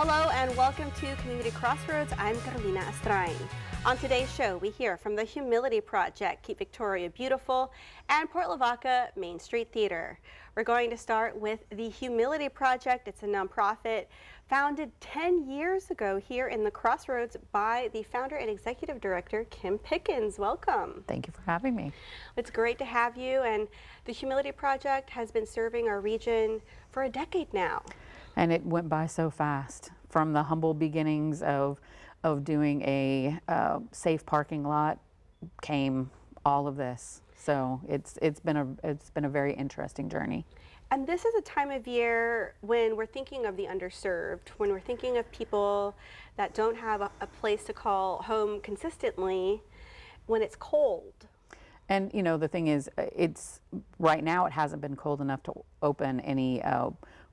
Hello and welcome to Community Crossroads. I'm Carolina Estrain. On today's show, we hear from the Humility Project, Keep Victoria Beautiful, and Port Lavaca Main Street Theater. We're going to start with the Humility Project. It's a nonprofit founded 10 years ago here in the Crossroads by the founder and executive director, Kim Pickens. Welcome. Thank you for having me. It's great to have you, and the Humility Project has been serving our region for a decade now. And it went by so fast. From the humble beginnings of doing a safe parking lot came all of this. So it's been a very interesting journey. And this is a time of year when we're thinking of the underserved, when we're thinking of people that don't have a place to call home consistently when it's cold. And you know, the thing is, it's right now it hasn't been cold enough to open any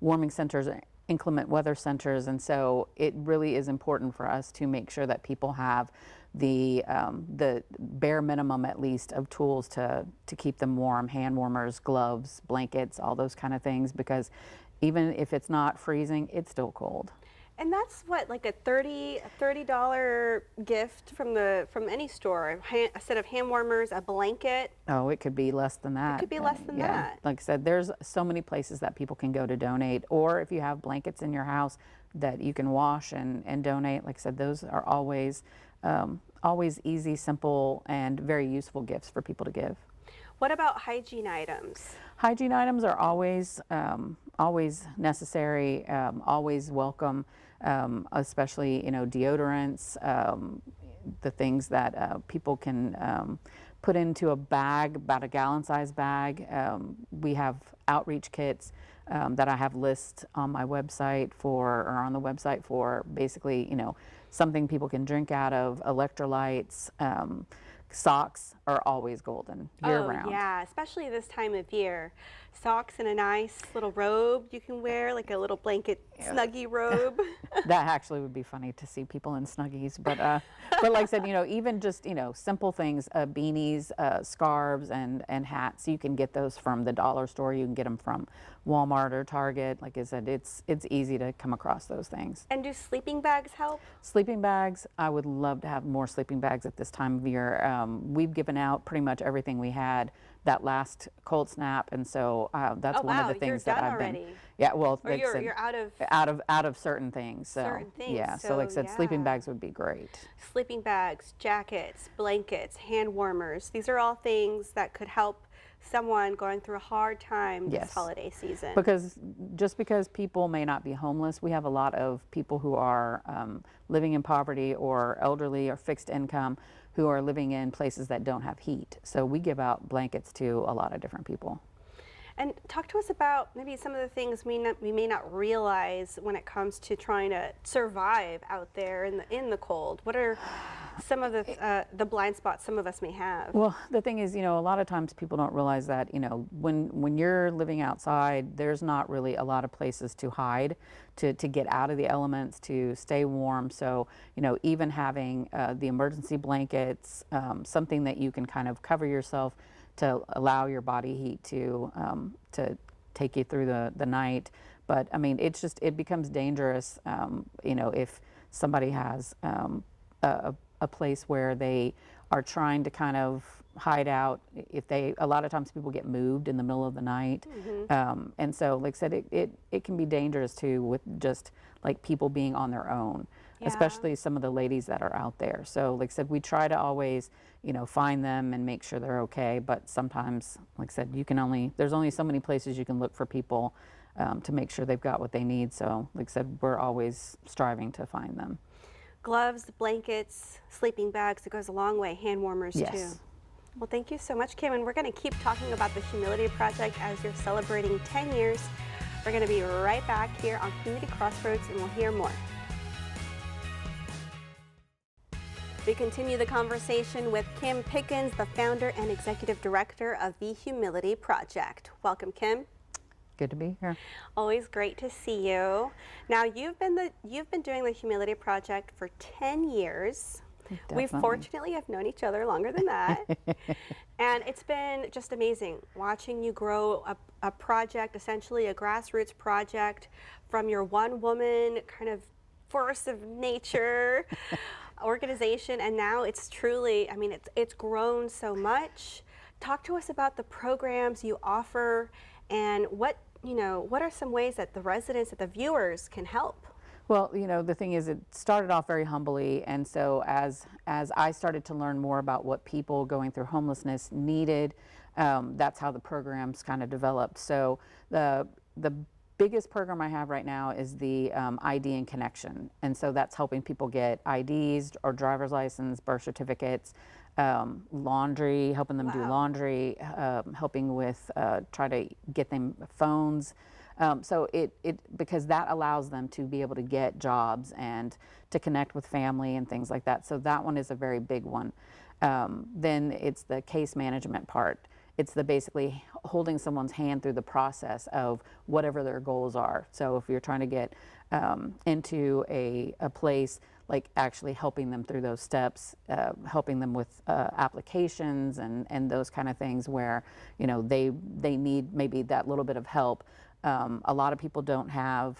warming centers, inclement weather centers, and so it really is important for us to make sure that people have the bare minimum, at least, of tools to keep them warm: hand warmers, gloves, blankets, all those kind of things, because even if it's not freezing, it's still cold. And that's what, like a $30 gift from any store, a set of hand warmers, a blanket. Oh, it could be less than that. It could be less than that. Like I said, there's so many places that people can go to donate, or if you have blankets in your house that you can wash and donate, like I said, those are always easy, simple, and very useful gifts for people to give. What about hygiene items? Hygiene items are always necessary, always welcome, especially deodorants, the things that people can put into a bag, about a gallon-sized bag. We have outreach kits that I have lists on my website or on the website for basically something people can drink out of, electrolytes. Socks are always golden year-round. Oh yeah, especially this time of year. Socks and a nice little robe you can wear, like a little blanket snuggie robe. That actually would be funny to see people in snuggies, but like I said, even just simple things, beanies, scarves, and hats. You can get those from the dollar store. You can get them from Walmart or Target. Like I said, it's easy to come across those things. And do sleeping bags help? Sleeping bags, I would love to have more sleeping bags at this time of year. We've given out pretty much everything we had that last cold snap, and so that's one of the things that I've been. Yeah, well, or you're out of certain things. So certain things. Yeah, so like I said, sleeping bags would be great. Sleeping bags, jackets, blankets, hand warmers. These are all things that could help someone going through a hard time this holiday season. Because just because people may not be homeless, we have a lot of people who are living in poverty or elderly or fixed income who are living in places that don't have heat. So we give out blankets to a lot of different people. And talk to us about maybe some of the things we may not realize when it comes to trying to survive out there in the cold. What are some of the blind spots some of us may have? Well, the thing is, a lot of times people don't realize that, when you're living outside, there's not really a lot of places to hide, to get out of the elements, to stay warm. So, even having the emergency blankets, something that you can kind of cover yourself to allow your body heat to take you through the night. But I mean, it becomes dangerous, if somebody has a place where they are trying to kind of hide out. A lot of times people get moved in the middle of the night. Mm-hmm. And so, like I said, it can be dangerous too, with just like people being on their own. Yeah. Especially some of the ladies that are out there. So like I said, we try to always, find them and make sure they're okay. But sometimes, like I said, there's only so many places you can look for people to make sure they've got what they need. So like I said, we're always striving to find them. Gloves, blankets, sleeping bags, it goes a long way. Hand warmers too. Well, thank you so much, Kim. And we're going to keep talking about the Humility Project as you're celebrating 10 years. We're going to be right back here on Community Crossroads, and we'll hear more. We continue the conversation with Kim Pickens, the founder and executive director of the Humility Project. Welcome, Kim. Good to be here. Always great to see you. Now, you've been doing the Humility Project for 10 years. Definitely. We fortunately have known each other longer than that. And it's been just amazing watching you grow a project, essentially a grassroots project, from your one-woman kind of force of nature organization, and now it's truly, I mean, it's grown so much. Talk to us about the programs you offer and what are some ways that the residents, that the viewers can help? Well, the thing is, it started off very humbly, and so as I started to learn more about what people going through homelessness needed, that's how the programs kind of developed. So the biggest program I have right now is the ID and Connection, and so that's helping people get IDs or driver's license, birth certificates, laundry, helping them do laundry, helping with try to get them phones. So because that allows them to be able to get jobs and to connect with family and things like that. So that one is a very big one. Then it's the case management part. It's the basically holding someone's hand through the process of whatever their goals are. So if you're trying to get into a place, like actually helping them through those steps, helping them with applications and those kind of things where they need maybe that little bit of help. A lot of people don't have,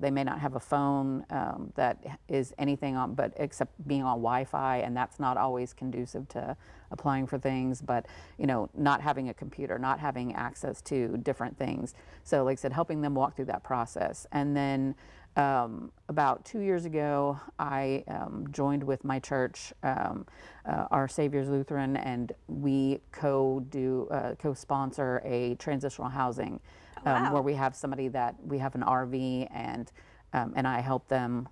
they may not have a phone that is anything on, but except being on Wi-Fi, and that's not always conducive to applying for things, but not having a computer, not having access to different things. So like I said, helping them walk through that process. And then about 2 years ago, I joined with my church, Our Savior's Lutheran, and we co-sponsor a transitional housing. Where we have somebody that we have an RV and I help them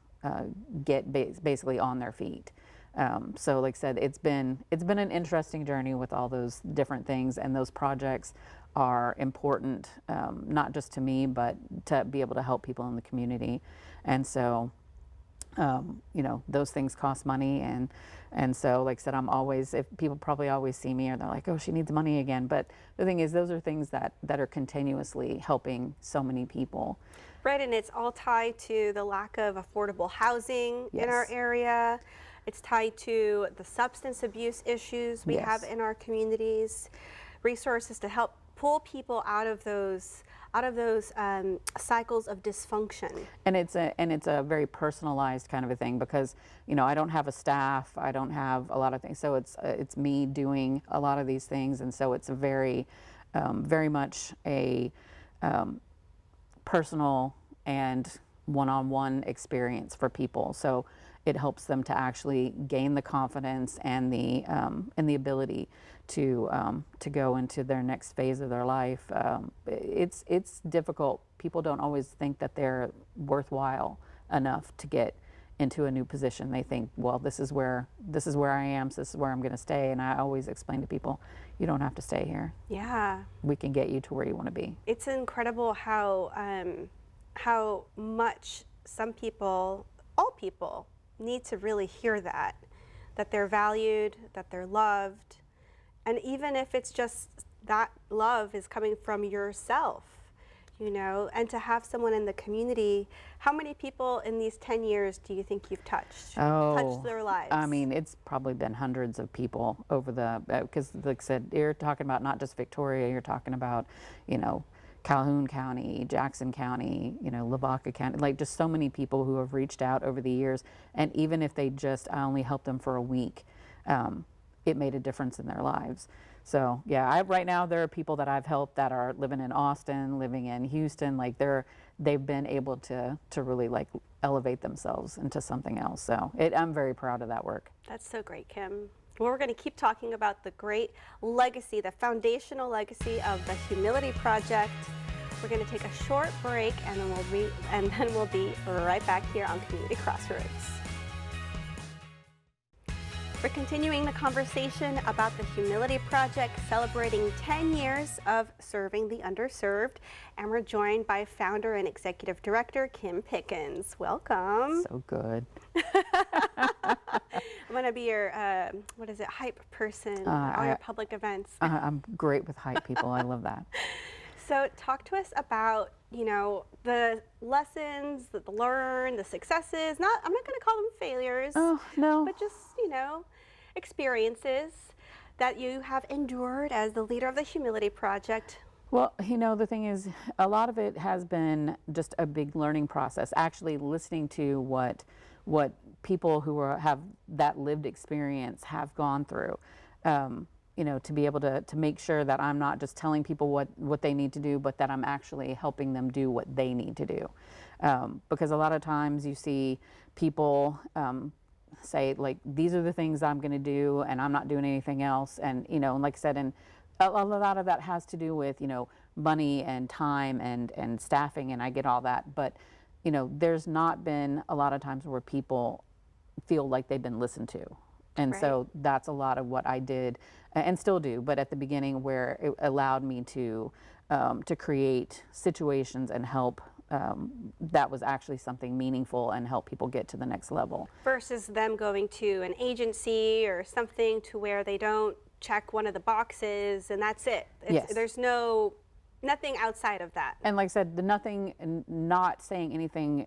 get basically on their feet. So like I said, it's been an interesting journey with all those different things, and those projects are important, not just to me, but to be able to help people in the community. And so those things cost money, and so like I said, I'm always, if people probably always see me or they're like, oh, she needs money again. But the thing is, those are things that are continuously helping so many people. Right, and it's all tied to the lack of affordable housing in our area. It's tied to the substance abuse issues we have in our communities, resources to help pull people out of those cycles of dysfunction. And it's a very personalized kind of a thing, because I don't have a staff, I don't have a lot of things, so it's me doing a lot of these things, and so it's a very much a personal and one-on-one experience for people. So it helps them to actually gain the confidence and the ability to go into their next phase of their life. It's difficult. People don't always think that they're worthwhile enough to get into a new position. They think, well, this is where I am, so this is where I'm going to stay. And I always explain to people, you don't have to stay here. Yeah, we can get you to where you want to be. It's incredible how much some people, all people, need to really hear that they're valued, that they're loved. And even if it's just that love is coming from yourself, and to have someone in the community. How many people in these 10 years do you think you've touched their lives? I mean, it's probably been hundreds of people over because like I said, you're talking about not just Victoria, you're talking about, Calhoun County, Jackson County, Lavaca County, like just so many people who have reached out over the years. And even if I only helped them for a week, it made a difference in their lives. So yeah, right now there are people that I've helped that are living in Austin, living in Houston, like they've been able to really like elevate themselves into something else. So I'm very proud of that work. That's so great, Kim. Well, we're going to keep talking about the great legacy, the foundational legacy of the Humility Project. We're going to take a short break, and then we'll be right back here on Community Crossroads. We're continuing the conversation about the Humility Project, celebrating 10 years of serving the underserved, and we're joined by founder and executive director Kim Pickens. Welcome. So good. I'm going to be your, hype person at all your public events. I'm great with hype people. I love that. So talk to us about, the lessons that learned, the successes. I'm not going to call them failures. Oh, no. But just, experiences that you have endured as the leader of the Humility Project. Well, the thing is, a lot of it has been just a big learning process. Actually, listening to what people who have that lived experience have gone through. To be able to make sure that I'm not just telling people what they need to do, but that I'm actually helping them do what they need to do. Because a lot of times you see people say, like, these are the things I'm going to do, and I'm not doing anything else. And like I said, and a lot of that has to do with money and time and staffing, and I get all that. But there's not been a lot of times where people feel like they've been listened to. And Right. so that's a lot of what I did and still do, but at the beginning, where it allowed me to create situations and help, that was actually something meaningful and help people get to the next level. Versus them going to an agency or something to where they don't check one of the boxes and that's it. Yes. There's nothing outside of that. And like I said, not saying anything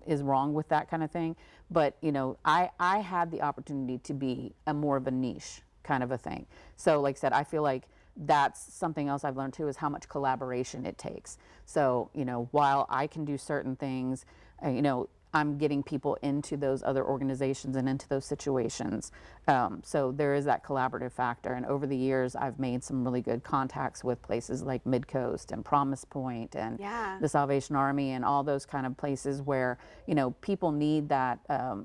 is wrong with that kind of thing, but I had the opportunity to be more of a niche kind of a thing. So like I said, I feel like that's something else I've learned too, is how much collaboration it takes. So while I can do certain things, I'm getting people into those other organizations and into those situations. So there is that collaborative factor. And over the years, I've made some really good contacts with places like Midcoast and Promise Point and the Salvation Army and all those kind of places where, people need that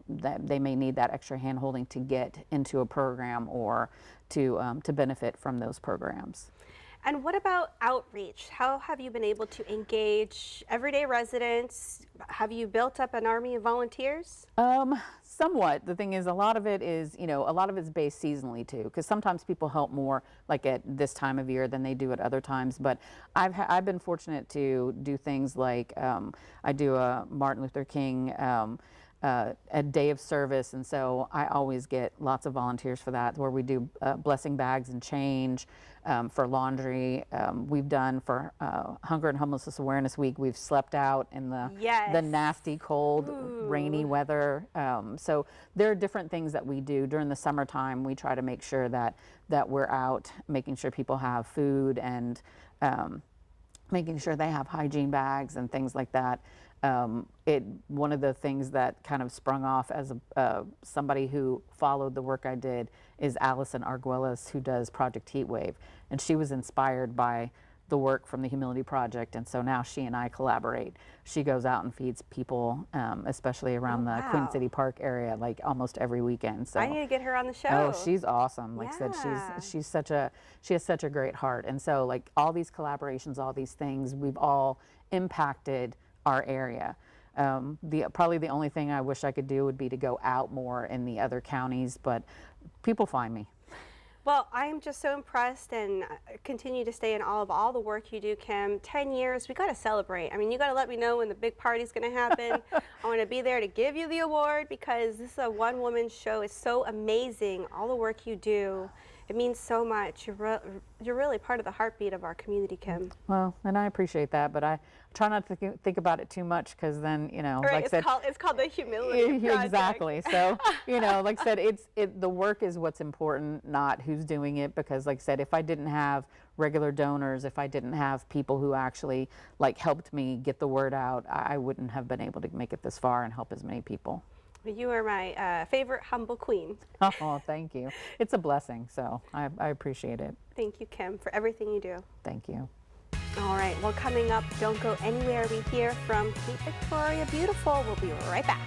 they may need that extra hand-holding to get into a program or to benefit from those programs. And what about outreach? How have you been able to engage everyday residents? Have you built up an army of volunteers? Somewhat. The thing is, a lot of it is, a lot of it's based seasonally too, because sometimes people help more like at this time of year than they do at other times. But I've been fortunate to do things like I do a Martin Luther King a day of service, and so I always get lots of volunteers for that, where we do blessing bags and change for laundry. We've done for Hunger and Homelessness Awareness Week. We've slept out in the nasty, cold, rainy weather. So there are different things that we do during the summertime. We try to make sure that we're out, making sure people have food and making sure they have hygiene bags and things like that. One of the things that kind of sprung off as somebody who followed the work I did is Allison Arguelles, who does Project Heatwave, and she was inspired by the work from the Humility Project, and so now she and I collaborate. She goes out and feeds people, especially around the Queen City Park area, like almost every weekend. So I need to get her on the show. Oh, she's awesome. Like I said, she has such a great heart, and so like all these collaborations, all these things, we've all impacted our area. Probably the only thing I wish I could do would be to go out more in the other counties, but people find me. Well, I am just so impressed and continue to stay in awe of all the work you do, Kim. 10 years, we got to celebrate. I mean, you got to let me know when the big party's going to happen. I want to be there to give you the award because this is a one-woman show. It's so amazing, all the work you do. It means so much. You're really part of the heartbeat of our community, Kim. Well, and I appreciate that, but I try not to think about it too much, because then, Right, like I said, it's called the Humility Project. Exactly. So, like I said, the work is what's important, not who's doing it, because like I said, if I didn't have regular donors, if I didn't have people who actually like helped me get the word out, I wouldn't have been able to make it this far and help as many people. You are my favorite humble queen. Oh, thank you. It's a blessing, so I appreciate it. Thank you, Kim, for everything you do. Thank you. All right, well, coming up, don't go anywhere. We hear from Keep Victoria Beautiful. We'll be right back.